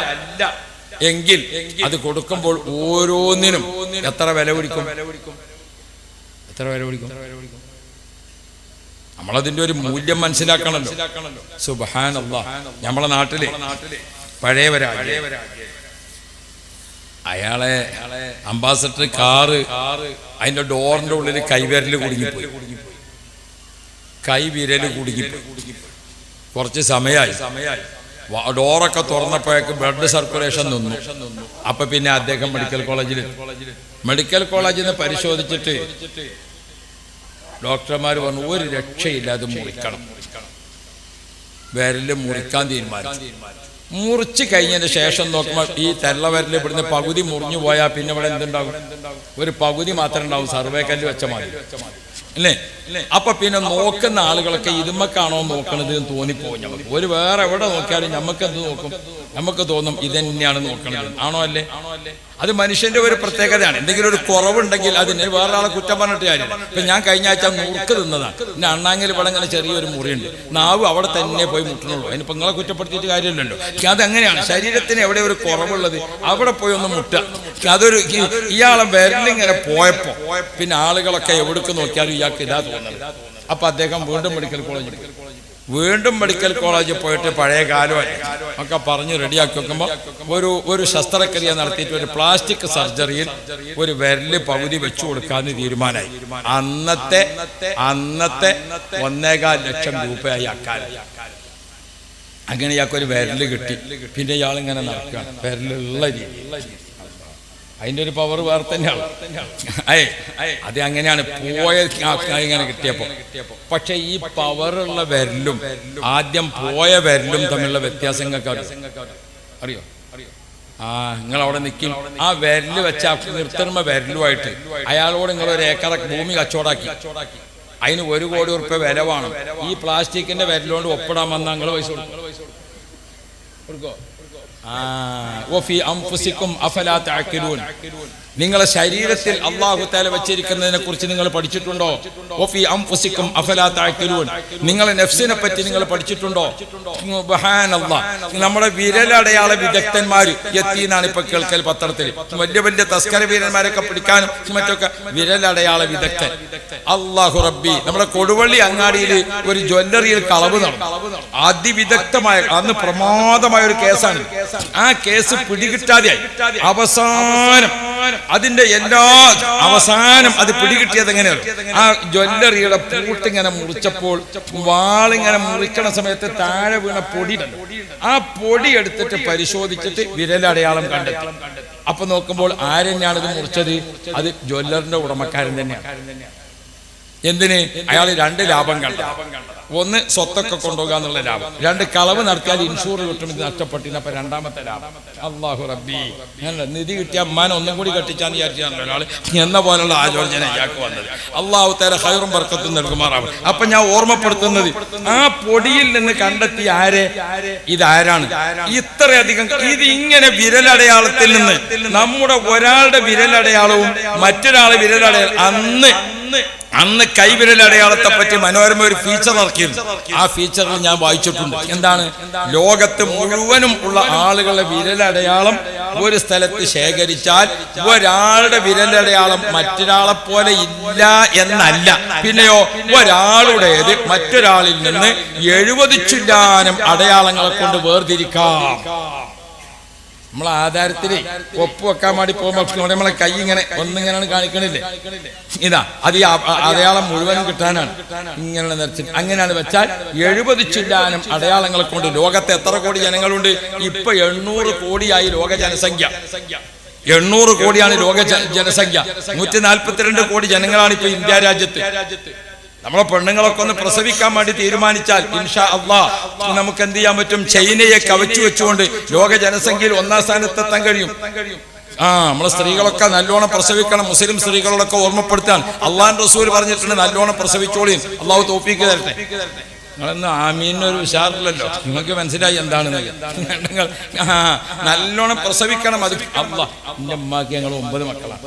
എങ്കിൽ അത് കൊടുക്കുമ്പോൾ ഓരോന്നിനും എത്ര വില പിടിക്കും? നമ്മളതിന്റെ ഒരു മൂല്യം മനസ്സിലാക്കണല്ലോ. സുബ്ഹാനല്ലാഹ്, നമ്മളെ നാട്ടിലെ പഴയവരാണ്, അയാളെ അംബാസഡർ കാറ് അതിന്റെ ഡോറിന്റെ ഉള്ളിൽ കൈവിരല് കുടുങ്ങിപ്പോയി. കുറച്ച് സമയമായി. ഡോറൊക്കെ തുറന്നപ്പോഴേക്ക് ബ്ലഡ് സർക്കുലേഷൻ നിന്നു. അപ്പൊ പിന്നെ അദ്ദേഹം മെഡിക്കൽ കോളേജിൽ നിന്ന് പരിശോധിച്ചിട്ട് ഡോക്ടർമാർ പറഞ്ഞു ഒരു രക്ഷയില്ല, അത് മുറിക്കണം. വിരല് മുറിക്കാൻ തീരുമാനിച്ചു. മുറിച്ച് കഴിഞ്ഞതിന് ശേഷം നോക്കുമ്പോൾ ഈ തെല്ലവരല് ഇവിടുന്ന് പകുതി മുറിഞ്ഞു പോയാൽ പിന്നെ ഇവിടെ എന്തുണ്ടാകും? ഒരു പകുതി മാത്രമേ ഉണ്ടാവും, സർവേക്കല്ല് വെച്ച മാതിരി അല്ലേ? അപ്പൊ പിന്നെ നോക്കുന്ന ആളുകളൊക്കെ ഇതുമ്മക്കാണോ നോക്കണത് എന്ന് തോന്നിപ്പോകും. നമുക്ക് ഒരു വേറെ എവിടെ നോക്കിയാലും നമുക്ക് എന്ത് നോക്കും? നമുക്ക് തോന്നും ഇതന്നെയാണ് നോക്കണത്. ആണോ അല്ലേ? അത് മനുഷ്യന്റെ ഒരു പ്രത്യേകതയാണ്. എന്തെങ്കിലും ഒരു കുറവുണ്ടെങ്കിൽ അതിന് വേറെ ആളെ കുറ്റം പറഞ്ഞിട്ട് കാര്യമില്ല. ഇപ്പൊ ഞാൻ കഴിഞ്ഞ ആഴ്ച നുറുക്ക് തിന്നതാണ്. പിന്നെ അണ്ണാങ്കിൽ ഇവിടെ ഇങ്ങനെ ചെറിയൊരു മുറിയുണ്ട്, നാവ് അവിടെ തന്നെ പോയി മുട്ടണുള്ളൂ. അതിനിപ്പോ നിങ്ങളെ കുറ്റപ്പെടുത്തിയിട്ട് കാര്യമില്ലല്ലോ. അതങ്ങനെയാണ്. ശരീരത്തിന് എവിടെ ഒരു കുറവുള്ളത് അവിടെ പോയി ഒന്ന് മുട്ട. അതൊരു ഇയാളെ വിരലിങ്ങനെ പോയപ്പോ പിന്നെ ആളുകളൊക്കെ എവിടേക്ക് നോക്കിയാലും ഇയാൾക്ക് ഇതാ തോന്നുന്നത്. അപ്പൊ അദ്ദേഹം വീണ്ടും മെഡിക്കൽ കോളേജിൽ പോയിട്ട് പഴയ കാലമായി ഒക്കെ പറഞ്ഞ് റെഡിയാക്കി വെക്കുമ്പോൾ ഒരു ശസ്ത്രക്രിയ നടത്തിയിട്ട് ഒരു പ്ലാസ്റ്റിക് സർജറിയിൽ ഒരു വിരല് പകുതി വെച്ചു കൊടുക്കാന്ന് തീരുമാനമായി. അന്നത്തെ 1.25 ലക്ഷം രൂപയായി അക്കാലം. അങ്ങനെ ഇയാൾക്കൊരു വിരല് കിട്ടി. പിന്നെ ഇയാളിങ്ങനെ നടക്കുകയാണ് വിരലുള്ള രീതി. അതിന്റെ ഒരു പവർ വേറെ തന്നെയാണ്. അത് അങ്ങനെയാണ് ഇങ്ങനെ കിട്ടിയപ്പോ. പക്ഷെ ഈ പവറുള്ള വിരലും ആദ്യം പോയ വിരലും തമ്മിലുള്ള വ്യത്യാസം അറിയോ? നിങ്ങൾ അവിടെ നിൽക്കും. ആ വിരല് വെച്ച കൃത്രിമ വിരലുമായിട്ട് അയാളോട് നിങ്ങൾ ഒരു ഏക്കർ ഭൂമി കച്ചവടാക്കി, അതിന് 1 കോടി ഉറുപ്പ്യ വില വേണം. ഈ പ്ലാസ്റ്റിക്കിന്റെ വിരലുകൊണ്ട് ഒപ്പിടാൻ വന്നാൽ നിങ്ങൾ പൈസ കൊടുക്കോ? വഫി അൻഫുസികും അഫലാ തഅഖിലൂൻ. നിങ്ങളെ ശരീരത്തിൽ അല്ലാഹു തആല വെച്ചിരിക്കുന്നതിനെ കുറിച്ച് നിങ്ങൾ പഠിച്ചിട്ടുണ്ടോ? വഫി അൻഫുസികും അഫലാ തഅഖിലൂൻ. നിങ്ങളെ നഫ്സിനെ പറ്റി നിങ്ങൾ പഠിച്ചിട്ടുണ്ടോ? സുബ്ഹാനല്ലാഹ്. നമ്മുടെ വിരലടയാള വിദഗ്ധന്മാർ എത്തിയെന്നാണ് ഇപ്പൊ കേൾക്കൽ പത്രത്തിൽ. വലിയ വലിയ തസ്കര വീരന്മാരൊക്കെ പിടിക്കാനും മറ്റൊക്കെ വിരലടയാള വിദഗ്ധൻ. അല്ലാഹു റബ്ബി. നമ്മുടെ കൊടുവള്ളി അങ്ങാടിയിൽ ഒരു ജ്വല്ലറിയിൽ കളവ് നടന്നു. അതിവിദഗ്ധമായ അന്ന് പ്രമാദമായ ഒരു കേസാണ്. ആ കേസ് പിടികിട്ടാതെയായി. അതിന്റെ എല്ലാ അവസാനം അത് പിടികിട്ടിയത് എങ്ങനെയാണ്? ആ ജ്വല്ലറിയുടെ പൂട്ടിങ്ങനെ മുറിച്ചപ്പോൾ വാളിങ്ങനെ മുറിക്കണ സമയത്ത് താഴെ വീണ പൊടി, ആ പൊടി എടുത്തിട്ട് പരിശോധിച്ചിട്ട് വിരലടയാളം കണ്ടെത്തി. അപ്പൊ നോക്കുമ്പോൾ ആരെന്നെയാണ് ഇത് മുറിച്ചത്? അത് ജ്വല്ലറിന്റെ ഉടമക്കാരൻ തന്നെയാണ്. എന്തിന്? അയാൾ 2 ലാഭം കണ്ട. ഒന്ന് സ്വത്തൊക്കെ കൊണ്ടുപോകുക എന്നുള്ള ലാഭം, 2 കളവ് നടത്തിയാൽ ഇൻഷൂർ കിട്ടും, ഇത് നഷ്ടപ്പെട്ടിന്. അപ്പൊ 2ാമത്തെ ലാഭം. അല്ലാഹു റബ്ബി. നിധി കിട്ടിയ അമ്മാനെ ഒന്നും കൂടി കെട്ടിച്ചാന്ന് വിചാരിച്ചാണല്ലോ ഒരാൾ എന്ന പോലുള്ള ആലോചന ഇയാൾക്ക് വന്നത്. അല്ലാഹു തആല ഖൈറും ബർക്കത്തും നൽകുമാറാവും. അപ്പൊ ഞാൻ ഓർമ്മപ്പെടുത്തുന്നത്, ആ പൊടിയിൽ നിന്ന് കണ്ടെത്തിയ ഇതാരാണ്? ഇത്രയധികം ഇത് ഇങ്ങനെ വിരലടയാളത്തിൽ നിന്ന് നമ്മുടെ ഒരാളുടെ വിരലടയാളവും മറ്റൊരാളെ വിരലടയാളം അന്ന് കൈവിരലടയാളത്തെ പറ്റി മനോരമ ഒരു ഫീച്ചർ ഇറക്കിയിരുന്നു. ആ ഫീച്ചറിൽ ഞാൻ വായിച്ചിട്ടുണ്ട്. എന്താണ്? ലോകത്ത് മുഴുവനും ഉള്ള ആളുകളുടെ വിരലടയാളം ഒരു സ്ഥലത്ത് ശേഖരിച്ചാൽ ഒരാളുടെ വിരലടയാളം മറ്റൊരാളെ പോലെ ഇല്ല എന്നല്ല, പിന്നെയോ ഒരാളുടേത് മറ്റൊരാളിൽ നിന്ന് 70 ചില്ലാനം അടയാളങ്ങളെ കൊണ്ട് വേർതിരിക്കാം. നമ്മളെ ആധാരത്തിൽ ഒപ്പ് വെക്കാൻ വേണ്ടി പോകുമ്പോൾ നമ്മളെ കൈ ഇങ്ങനെ ഒന്നിങ്ങനെയാണ് കാണിക്കണില്ലേ? ഇതാ അത് ഈ അടയാളം മുഴുവനും കിട്ടാനാണ് ഇങ്ങനെ നിറച്ചിട്ട്. അങ്ങനെയാണ് വെച്ചാൽ 70 ചില്ലാനം അടയാളങ്ങളെ കൊണ്ട് ലോകത്തെ എത്ര കോടി ജനങ്ങളുണ്ട്? ഇപ്പൊ 800 കോടിയായി ലോക ജനസംഖ്യ. 800 കോടിയാണ് ലോക ജനസംഖ്യ. 142 കോടി ജനങ്ങളാണ് ഇപ്പൊ ഇന്ത്യ രാജ്യത്ത്. നമ്മളെ പെണ്ണുങ്ങളൊക്കെ ഒന്ന് പ്രസവിക്കാൻ വേണ്ടി തീരുമാനിച്ചാൽ ഇൻഷാ അല്ലാഹ് നമുക്ക് എന്ത് ചെയ്യാൻ പറ്റും? ചൈനയെ കവച്ചു വെച്ചുകൊണ്ട് ലോക ജനസംഖ്യയിൽ 1ാം സ്ഥാനത്തെത്താൻ കഴിയും. നമ്മളെ സ്ത്രീകളൊക്കെ നല്ലോണം പ്രസവിക്കണം. മുസ്ലിം സ്ത്രീകളോടൊക്കെ ഓർമ്മപ്പെടുത്താൻ അള്ളാഹുവിന്റെ റസൂൽ പറഞ്ഞിട്ടുണ്ട്, നല്ലോണം പ്രസവിച്ചോളിയും. അള്ളാഹു തൗഫീഖ് തരട്ടെ. നിങ്ങളൊന്നും ആമീനൊരു ഉഷാറില്ലല്ലോ, നിങ്ങൾക്ക് മനസ്സിലായി എന്താണെന്ന്. നിങ്ങൾ നല്ലോണം പ്രസവിക്കണം. അത് അല്ലാഹ്. എൻ്റെ ഉമ്മാക്ക് ഞങ്ങൾ 9 മക്കളാണ്.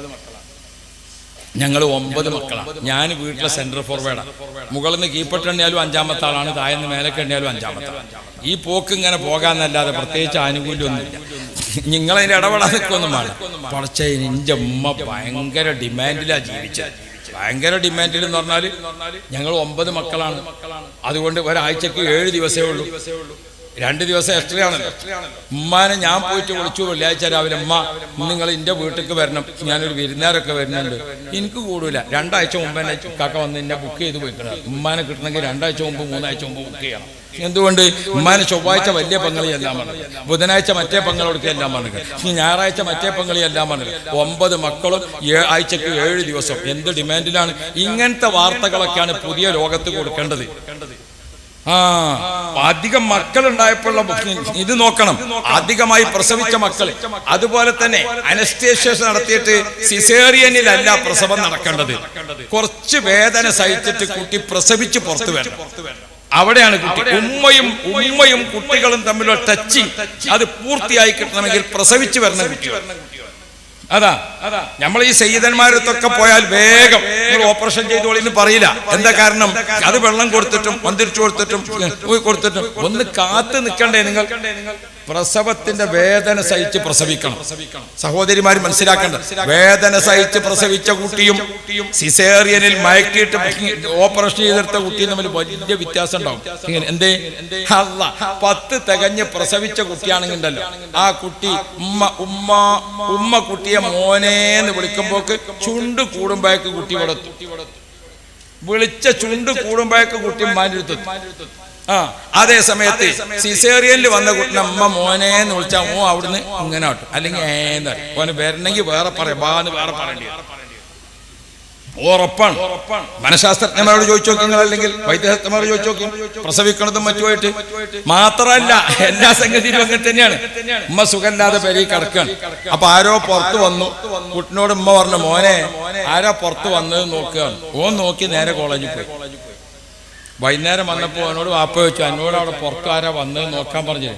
ഞങ്ങൾ 9 മക്കളാണ്. ഞാൻ വീട്ടിലെ സെന്റർ ഫോർവേഡാണ്. മുകളിൽ നിന്ന് കീപ്പട്ട് എണ്ണിയാലും 5ാമത്തെ ആളാണ്, താഴെ നിന്ന് മേലേക്ക് എണ്ണിയാലും 5ാമത്തെ ആളാണ്. ഈ പോക്ക് ഇങ്ങനെ പോകാന്നല്ലാതെ പ്രത്യേകിച്ച് ആനുകൂല്യമൊന്നുമില്ല. നിങ്ങളതിൻ്റെ ഇടപെടാൻ നിൽക്കൊന്നും വേണം. പക്ഷേ എൻ്റെ ഉമ്മ ഭയങ്കര ഡിമാൻഡിലാണ് ജീവിച്ചത്. ഭയങ്കര ഡിമാൻഡിൽ എന്ന് പറഞ്ഞാൽ ഞങ്ങൾ 9 മക്കളാണ്. അതുകൊണ്ട് ഒരാഴ്ചക്ക് 7 ദിവസമേ ഉള്ളൂ. 2 ദിവസം എക്സ്ട്രയാണല്ലോ. ഉമ്മാനെ ഞാൻ പോയിട്ട് വിളിച്ചു വെള്ളിയാഴ്ച രാവിലെ, ഉമ്മ നിങ്ങൾ എൻ്റെ വീട്ടിലേക്ക് വരണം, ഞാനൊരു വിരുന്നാരൊക്കെ വരുന്നുണ്ട്. എനിക്ക് കൂടില്ല. 2 ആഴ്ച മുമ്പ് എന്നെ കാക്ക വന്ന് എന്നെ ബുക്ക് ചെയ്ത് പോയിക്കണം. ഉമ്മാനെ കിട്ടണമെങ്കിൽ 2 ആഴ്ച മുമ്പ് 3 ആഴ്ച മുമ്പ് ബുക്ക് ചെയ്യണം. എന്തുകൊണ്ട്? ഉമ്മാനെ ചൊവ്വാഴ്ച വലിയ പങ്കളി എല്ലാം പറഞ്ഞത്, ബുധനാഴ്ച മറ്റേ പങ്ങളോടൊക്കെ എല്ലാം പറഞ്ഞത്, ഞായറാഴ്ച മറ്റേ പങ്കളി എല്ലാം പറഞ്ഞത്. 9 മക്കളും ആഴ്ചക്ക് 7 ദിവസം. എന്ത് ഡിമാൻഡിലാണ്! ഇങ്ങനത്തെ വാർത്തകളൊക്കെയാണ് പുതിയ ലോകത്ത് കൊടുക്കേണ്ടത്. അധികം മക്കളുണ്ടായപ്പോഴുള്ള ഇത് നോക്കണം. അധികമായി പ്രസവിച്ച മക്കൾ. അതുപോലെ തന്നെ അനസ്തേഷ്യ നടത്തിയിട്ട് സിസേറിയനിലല്ല പ്രസവം നടക്കേണ്ടത്. കുറച്ച് വേദന സഹിച്ചിട്ട് കുട്ടി പ്രസവിച്ച് പുറത്തു വരണം. അവിടെയാണ് കുട്ടി. ഉമ്മയും കുട്ടികളും തമ്മിലുള്ള ടച്ചിങ് അത് പൂർത്തിയായി കിട്ടണമെങ്കിൽ പ്രസവിച്ച് വരണം കുട്ടി. അതാ നമ്മൾ ഈ സയ്യിദന്മാരത്തൊക്കെ പോയാൽ വേഗം ഓപ്പറേഷൻ ചെയ്തോളിന്ന് പറയില്ല. എന്താ കാരണം? അത് വെള്ളം കൊടുത്തിട്ടും മന്ദിരിച്ചു കൊടുത്തിട്ടും ഒന്ന് കാത്തു നിൽക്കണ്ടേ നിങ്ങൾ? പ്രസവത്തിന്റെ വേദന സഹിച്ച് പ്രസവിക്കണം. സഹോദരിമാർ മനസ്സിലാക്കേണ്ട, വേദന സഹിച്ച് പ്രസവിച്ച കുട്ടിയും സിസേറിയനിൽ മയക്കിയിട്ട് ഓപ്പറേഷൻ ചെയ്തെടുത്ത കുട്ടിയും തമ്മിൽ വലിയ വ്യത്യാസം ഉണ്ടാവും. എന്തേ? 10 തികഞ്ഞ് പ്രസവിച്ച കുട്ടിയാണെങ്കിൽ ഉണ്ടല്ലോ, ആ കുട്ടി ഉമ്മ കുട്ടിയെ മോനേന്ന് വിളിക്കുമ്പോക്ക് ചുണ്ട് കൂടുമ്പോഴേക്ക് കുട്ടി കൊടുത്തു. വിളിച്ച ചുണ്ട് കൂടുമ്പോഴേക്ക് കുട്ടി മാറ്റിയെടുത്തു. അതേ സമയത്ത് സിസേറിയനിൽ വന്ന കുട്ടിനെ അമ്മ മോനേന്ന് വിളിച്ചാൽ അവിടുന്ന് ഇങ്ങനെ ആട്ടും, അല്ലെങ്കിൽ ഓന് വരണമെങ്കിൽ വേറെ പറയാം, ബാന്ന് വേറെ പറയേണ്ടി ഉറപ്പാണ്. മനഃശാസ്ത്രജ്ഞന്മാരോട് ചോദിച്ചു നോക്കി നിങ്ങൾ, അല്ലെങ്കിൽ വൈദ്യശാസ്ത്രന്മാരോട് ചോദിച്ചു നോക്കി. പ്രസവിക്കണതും മറ്റുമായിട്ട് മാത്രമല്ല, എല്ലാ സംഗതിയിലും അങ്ങനെ തന്നെയാണ്. ഉമ്മ സുഖമില്ലാതെ പെരയിൽ കിടക്കാണ്. അപ്പൊ ആരോ പുറത്ത് വന്നു. കുട്ടിനോട് ഉമ്മ പറഞ്ഞു, മോനെ ആരാ പുറത്ത് വന്നത് നോക്കുകയാണ്. ഓൻ നോക്കി നേരെ കോളേജിൽ പോയി. വൈകുന്നേരം വന്നപ്പോൾ അവനോട് വാപ്പ വെച്ചു, എന്നോട് അവിടെ പുറത്തുകാരാ വന്ന് നോക്കാൻ പറഞ്ഞു.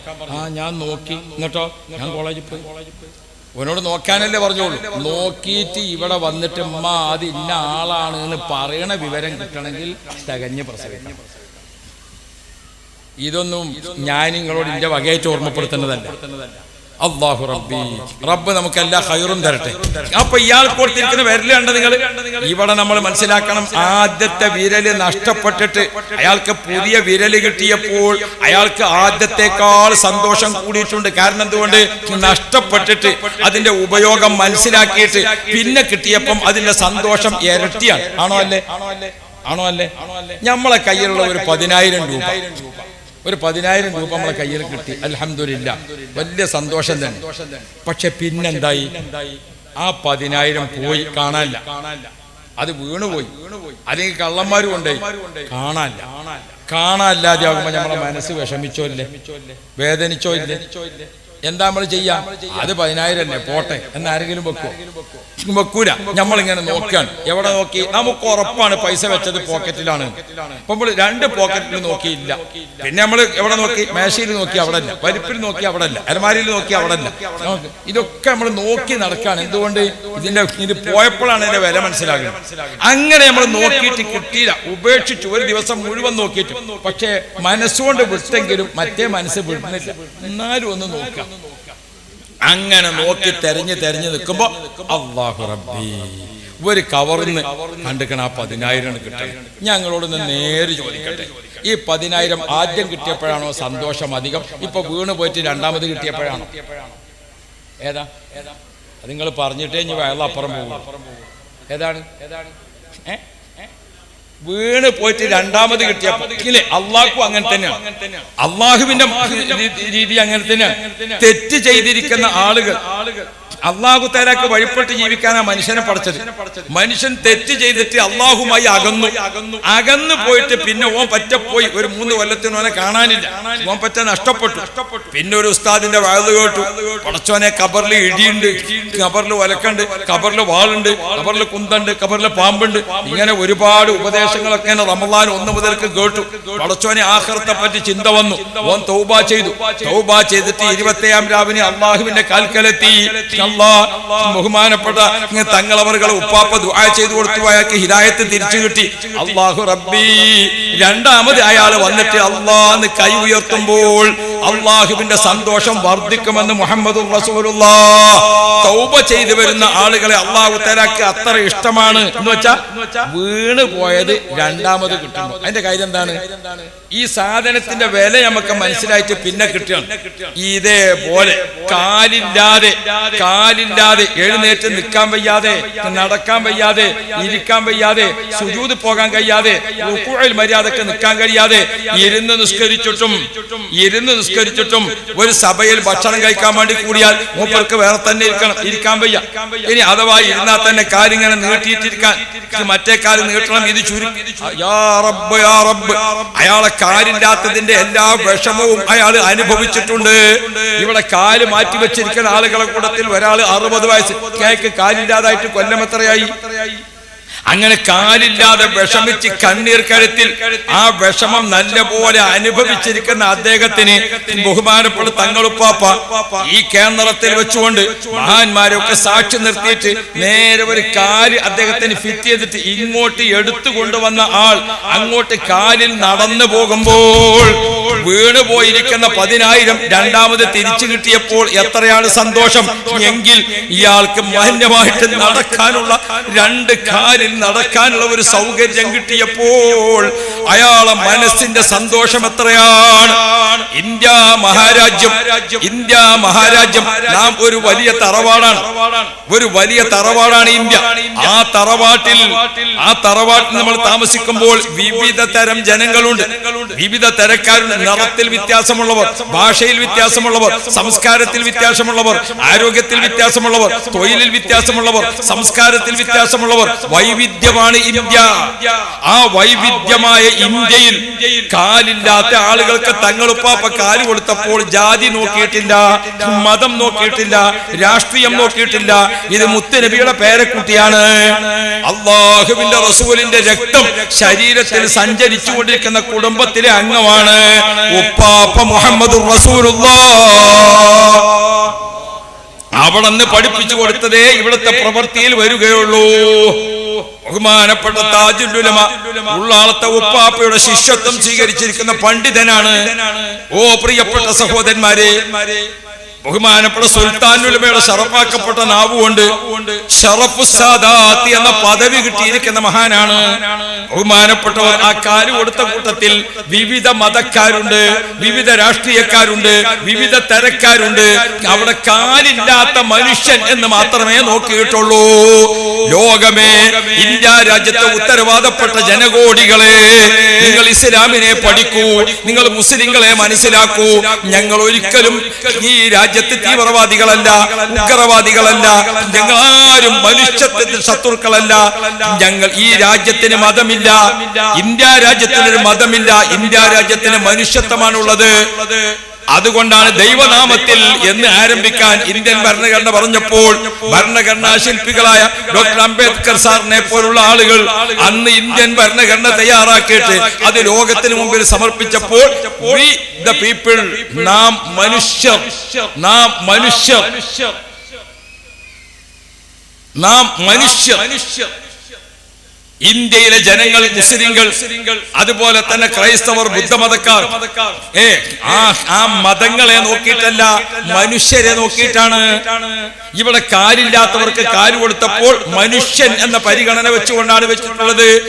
ഞാൻ നോക്കി. എന്നിട്ടോ ഞാൻ കോളേജിൽ പോയി. അവനോട് നോക്കാനല്ലേ പറഞ്ഞോളൂ. നോക്കിയിട്ട് ഇവിടെ വന്നിട്ട് അത് ഇന്ന ആളാണ് എന്ന് പറയണ വിവരം കിട്ടണമെങ്കിൽ തികഞ്ഞ് പ്രസവിക്കണം. ഇതൊന്നും ഞാൻ നിങ്ങളോട് എൻ്റെ വകയായിട്ട് ഓർമ്മപ്പെടുത്തുന്നതല്ല. അല്ലാഹു റബ്ബി, റബ്ബ് നമുക്ക് എല്ലാ ഖൈറും തരട്ടെ. അപ്പൊ ഇയാൾ കൊടുത്തിരിക്കുന്ന വിരല് കണ്ട നിങ്ങൾ, ഇവിടെ നമ്മൾ മനസ്സിലാക്കണം, ആദ്യത്തെ വിരല് നഷ്ടപ്പെട്ടിട്ട് അയാൾക്ക് പുതിയ വിരല് കിട്ടിയപ്പോൾ അയാൾക്ക് ആദ്യത്തെക്കാൾ സന്തോഷം കൂടിയിട്ടുണ്ട്. കാരണം എന്തുകൊണ്ട്? നഷ്ടപ്പെട്ടിട്ട് അതിന്റെ ഉപയോഗം മനസ്സിലാക്കിയിട്ട് പിന്നെ കിട്ടിയപ്പം അതിന്റെ സന്തോഷം ഇരട്ടിയാണ്. ആണോ അല്ലേ? നമ്മളെ കയ്യിലുള്ള ഒരു 10,000 രൂപ, ഒരു 10,000 രൂപ നമ്മളെ കയ്യിൽ കിട്ടി, അൽഹംദുലില്ലാ, വലിയ സന്തോഷം തന്നെ. പക്ഷെ പിന്നെന്തായി? ആ 10,000 പോയി, കാണാനില്ല. അത് വീണുപോയി, അല്ലെങ്കിൽ കള്ളന്മാരും കൊണ്ടുപോയി, കാണാനില്ലാതെ ആകുമ്പോ നമ്മളെ മനസ്സ് വിഷമിച്ചോ ഇല്ലേ, വേദനിച്ചോ ഇല്ലേ? എന്താ നമ്മൾ ചെയ്യാം? അത് 10,000 തന്നെ പോട്ടെ എന്നാരെങ്കിലും വെക്കൂല. നമ്മളിങ്ങനെ നോക്കുകയാണ്. എവിടെ നോക്കി? നമുക്ക് ഉറപ്പാണ് പൈസ വെച്ചത് പോക്കറ്റിലാണ്. അപ്പൊ നമ്മൾ 2 പോക്കറ്റിൽ നോക്കിയില്ല. പിന്നെ നമ്മൾ എവിടെ നോക്കി? മേശയിൽ നോക്കി, അവിടെ അല്ല. പരിപ്പിൽ നോക്കി, അവിടെ അല്ല. അലമാരിയിൽ നോക്കി, അവിടെ അല്ല. ഇതൊക്കെ നമ്മൾ നോക്കി നടക്കുകയാണ്. എന്തുകൊണ്ട്? ഇത് പോയപ്പോഴാണ് ഇതിന്റെ വില മനസ്സിലാകുന്നത്. അങ്ങനെ നമ്മൾ നോക്കിയിട്ട് കിട്ടിയില്ല, ഉപേക്ഷിച്ചു. ഒരു ദിവസം മുഴുവൻ നോക്കിയിട്ട്, പക്ഷെ മനസ്സുകൊണ്ട് വിട്ടെങ്കിലും മറ്റേ മനസ്സ് വിടുന്നില്ല. എന്നാലും ഒന്ന് നോക്കാം. അങ്ങനെ നോക്കി തെരഞ്ഞു നിൽക്കുമ്പോ അല്ലാഹു റബ്ബി, ഒരു കവറിന്ന് കണ്ടിക്കണ ആ 10,000 കിട്ടണം. ഞങ്ങളോടൊന്ന് നേര് ചോദിക്കട്ടെ, ഈ 10,000 ആദ്യം കിട്ടിയപ്പോഴാണോ സന്തോഷം അധികം, ഇപ്പൊ വീണ് പോയിട്ട് രണ്ടാമത് കിട്ടിയപ്പോഴാണോ? ഏതാ? അത് നിങ്ങൾ പറഞ്ഞിട്ടേ ഇനി വയറിൽ അപ്പുറം പോകും. ഏതാണ്? വീണ് പോയിട്ട് രണ്ടാമത് കിട്ടിയപ്പോൾ ഇല്ലേ? അള്ളാഹു അങ്ങനെ തന്നെയാണ്. അള്ളാഹുവിന്റെ രീതി അങ്ങനെ തന്നെയാണ്. തെറ്റ് ചെയ്തിരിക്കുന്ന ആളുകൾ അള്ളാഹു തആലക്ക് വഴിപ്പെട്ട് ജീവിക്കാനാ മനുഷ്യനെ പഠിച്ചത്. മനുഷ്യൻ തെറ്റ് ചെയ്തിട്ട് അള്ളാഹുമായി അകന്നു പോയിട്ട് പിന്നെ ഓൻ പറ്റപ്പോയി. ഒരു 3 കൊല്ലത്തിന് ഓനെ കാണാനില്ല, ഓൻ പറ്റ നഷ്ടപ്പെട്ടു. പിന്നെ ഒരു ഉസ്താദിന്റെ വഅദ് കേട്ടു, പടച്ചോനെ ഖബറിൽ ഇടിയുണ്ട്, ഖബറിൽ ഒലക്കുണ്ട്, ഖബറിൽ വാളുണ്ട്, ഖബറിൽ കുന്തണ്ട്, ഖബറിൽ പാമ്പുണ്ട്. ഇങ്ങനെ ഒരുപാട് ഉപദേശങ്ങളൊക്കെ റമളാൻ 1 മുതൽക്ക് കേട്ടു. പടച്ചോനെ ആഖിറത്തെ പറ്റി ചിന്ത വന്നു. ഓൻ തൗബ ചെയ്തു. തൗബ ചെയ്തിട്ട് 27-ാം രാവിനെ അള്ളാഹുവിന്റെ കാൽക്കലെത്തി. ബഹുമാനപ്പെട്ട തങ്ങളവറുകളെ ഉപ്പാപ്പ ദുആ ചെയ്തു കൊടുത്തു. അയാൾക്ക് ഹിദായത്ത് തിരിച്ചു കിട്ടി. അല്ലാഹു റബ്ബി, രണ്ടാമത് അയാൾ വന്നിട്ട് അല്ലാഹ് കൈ ഉയർത്തുമ്പോൾ അള്ളാഹുവിന്റെ സന്തോഷം വർദ്ധിക്കുമെന്ന് മുഹമ്മദുർ റസൂലുള്ളാഹ്. തൗബ ചെയ്തു വരുന്ന ആളുകളെ അല്ലാഹു തആലക്ക് അത്ര ഇഷ്ടമാണ് എന്ന് വെച്ചാൽ വീണ് പോയത് രണ്ടാമത് കിട്ടുന്നു. അതിന്റെ കാര്യം എന്താണ്? ഈ സാധനത്തിന്റെ വില നമുക്ക് മനസ്സിലായിട്ട് പിന്നെ കിട്ടുകയാണ്. ഇതേപോലെ കാലില്ലാതെ എഴുന്നേറ്റ് നിൽക്കാൻ വയ്യാതെ, നടക്കാൻ വയ്യാതെ, ഇരിക്കാൻ വയ്യാതെ, സുജൂദ് പോകാൻ കഴിയാതെ, റുകൂഇൽ മര്യാദക്ക് നിൽക്കാൻ കഴിയാതെ ഇരുന്ന് നിസ്കരിച്ചിട്ടും ഒരു സഭയിൽ ഭക്ഷണം കഴിക്കാൻ വേണ്ടി കൂടിയാൽ മൂപ്പർക്ക് വേറെ തന്നെ ഇരിക്കാൻ വയ്യ. ഇനി അഥവാ ഇരുന്നാൽ തന്നെ കാലിങ്ങനെ നീട്ടിയിട്ടിരിക്കാൻ, മറ്റേ കാല് നീട്ടണം, ഇത് ചുരുക്കി. യാ റബ്ബ് യാ റബ്ബ്. അയാളെ കാലില്ലാത്തതിന്റെ എല്ലാ വിഷമവും അയാൾ അനുഭവിച്ചിട്ടുണ്ട്. ഇവിടെ കാല് മാറ്റി വെച്ചിരിക്കുന്ന ആളുകളെ കൂട്ടത്തിൽ ഒരാൾ 60 വയസ്സ്, കേക്ക് കാലില്ലാതായിട്ട് കൊല്ലം എത്രയായി? അങ്ങനെ കാലില്ലാതെ വിഷമിച്ച് കണ്ണീർ കഴുത്തിൽ ആ വിഷമം നല്ലപോലെ അനുഭവിച്ചിരിക്കുന്ന അദ്ദേഹത്തിന് ബഹുമാനപ്പെട്ട തങ്ങളുപ്പാപ്പ ഈ കേന്ദ്രത്തിൽ വെച്ചുകൊണ്ട് മഹാന്മാരൊക്കെ സാക്ഷി നിർത്തിയിട്ട് നേരെ ഒരു കാല് അദ്ദേഹത്തിന് ഫിറ്റ് ചെയ്തിട്ട് ഇങ്ങോട്ട് എടുത്തു കൊണ്ടുവന്ന ആൾ അങ്ങോട്ട് കാലിൽ നടന്നു പോകുമ്പോൾ വീണുപോയിരിക്കുന്ന 10,000 രണ്ടാമത് തിരിച്ചു കിട്ടിയപ്പോൾ എത്രയാണ് സന്തോഷം എങ്കിൽ ഇയാൾക്ക് മാന്യമായിട്ട് നടക്കാനുള്ള 2 കാലിൽ നടക്കാനുള്ള ഒരു സൗകര്യം കിട്ടിയപ്പോൾ അയാളെ മനസ്സിന്റെ സന്തോഷം എത്രയാണ്. ഇന്ത്യ മഹാരാജ്യം നാം ഒരു വലിയ തറവാടാണ് ഇന്ത്യ. ആ തറവാട്ടിൽ നമ്മൾ താമസിക്കുമ്പോൾ വിവിധ തരം ജനങ്ങളുണ്ട്, വിവിധ തരക്കാരുണ്ട്. നിറത്തിൽ വ്യത്യാസമുള്ളവർ, ഭാഷയിൽ വ്യത്യാസമുള്ളവർ, സംസ്കാരത്തിൽ വ്യത്യാസമുള്ളവർ, ആരോഗ്യത്തിൽ വ്യത്യാസമുള്ളവർ, തൊഴിലിൽ വ്യത്യാസമുള്ളവർ, സംസ്കാരത്തിൽ വ്യത്യാസമുള്ളവർ, വൈവിധ്യമാണ് ഇന്ത്യ. ആ വൈവിധ്യമായ ഇന്ത്യയിൽ കാലില്ലാത്ത ആളുകൾക്ക് തങ്ങളുപ്പാപ്പ കാല് കൊടുത്തപ്പോൾ ജാതി നോക്കിയിട്ടില്ല, മതം നോക്കിയിട്ടില്ല, രാഷ്ട്രീയം നോക്കിയിട്ടില്ല. ഇത് മുത്തുനബിയുടെ പേരക്കുട്ടിയാണ്. അല്ലാഹുവിന്റെ റസൂലിന്റെ രക്തം ശരീരത്തിൽ സഞ്ചരിച്ചു കൊണ്ടിരിക്കുന്ന കുടുംബത്തിലെ അംഗമാണ് ഉപ്പാപ്പ മുഹമ്മദുർ റസൂലുള്ളാഹ്. അവിടെന്ന് പഠിപ്പിച്ചു കൊടുത്തതേ ഇവിടുത്തെ പ്രവൃത്തിയിൽ വരികയുള്ളൂ. ബഹുമാനപ്പെട്ട താജുൽ ഉലമ ഉള്ളാളത്തെ ഉപ്പാപ്പയുടെ ശിഷ്യത്വം സ്വീകരിച്ചിരിക്കുന്ന പണ്ഡിതനാണ്. ഓ പ്രിയപ്പെട്ട സഹോദരന്മാരെ, ബഹുമാനപ്പെട്ട സുൽത്താൻ ഉലമയുടെ ഷറഫാക്കപ്പെട്ട നാവുകൊണ്ട് ഷറഫുസ്സാദാത്ത് എന്ന പദവി കിട്ടിയിരിക്കുന്ന മഹാനാണ്. ബഹുമാനപ്പെട്ടവർ ആ കാല് കൊടുത്ത കൂട്ടത്തിൽ വിവിധ മതക്കാരുണ്ട്, വിവിധ രാഷ്ട്രീയക്കാരുണ്ട്, വിവിധ തരക്കാരുണ്ട്. അവിടെ കാലില്ലാത്ത മനുഷ്യൻ എന്ന് മാത്രമേ നോക്കിയിട്ടുള്ളൂ. ലോകമേ, ഇന്ത്യ രാജ്യത്തെ ഉത്തരവാദപ്പെട്ട ജനകോടികളെ, നിങ്ങൾ ഇസ്ലാമിനെ പഠിക്കൂ, നിങ്ങൾ മുസ്ലിങ്ങളെ മനസ്സിലാക്കൂ. ഞങ്ങൾ ഒരിക്കലും ഈ രാജ്യത്ത് തീവ്രവാദികളല്ല, ഉഗ്രവാദികളല്ല, ഞങ്ങൾ ആരും മനുഷ്യത്വത്തിന് ശത്രുക്കളല്ല. ഞങ്ങൾ ഈ രാജ്യത്തിന് മതമില്ല, ഇന്ത്യ രാജ്യത്തിനൊരു മതമില്ല, ഇന്ത്യ രാജ്യത്തിന് മനുഷ്യത്വമാണുള്ളത്. അതുകൊണ്ടാണ് ദൈവനാമത്തിൽ എന്ന് ആരംഭിക്കാൻ ഇന്ത്യൻ ഭരണഘടന പറഞ്ഞപ്പോൾ ഭരണഘടനാ ശില്പികളായ ഡോക്ടർ അംബേദ്കർ സാറിനെ പോലുള്ള ആളുകൾ അന്ന് ഇന്ത്യൻ ഭരണഘടന തയ്യാറാക്കിയിട്ട് അത് ലോകത്തിന് മുമ്പിൽ സമർപ്പിച്ചപ്പോൾ we the people, നാം മനുഷ്യർ, നാം മനുഷ്യർ, നാം മനുഷ്യർ. ഇന്ത്യയിലെ ജനങ്ങൾ, മുസ്ലിങ്ങൾ, അതുപോലെ തന്നെ ക്രൈസ്തവർ, ബുദ്ധമതക്കാർ ആ മതങ്ങളെ നോക്കിയിട്ടല്ല, മനുഷ്യരെ നോക്കിയിട്ടാണ്. ഇവിടെ കാലില്ലാത്തവർക്ക് കാല് കൊടുത്തപ്പോൾ മനുഷ്യൻ എന്ന പരിഗണന വെച്ചുകൊണ്ടാണ് വെച്ചിട്ടുള്ളത്.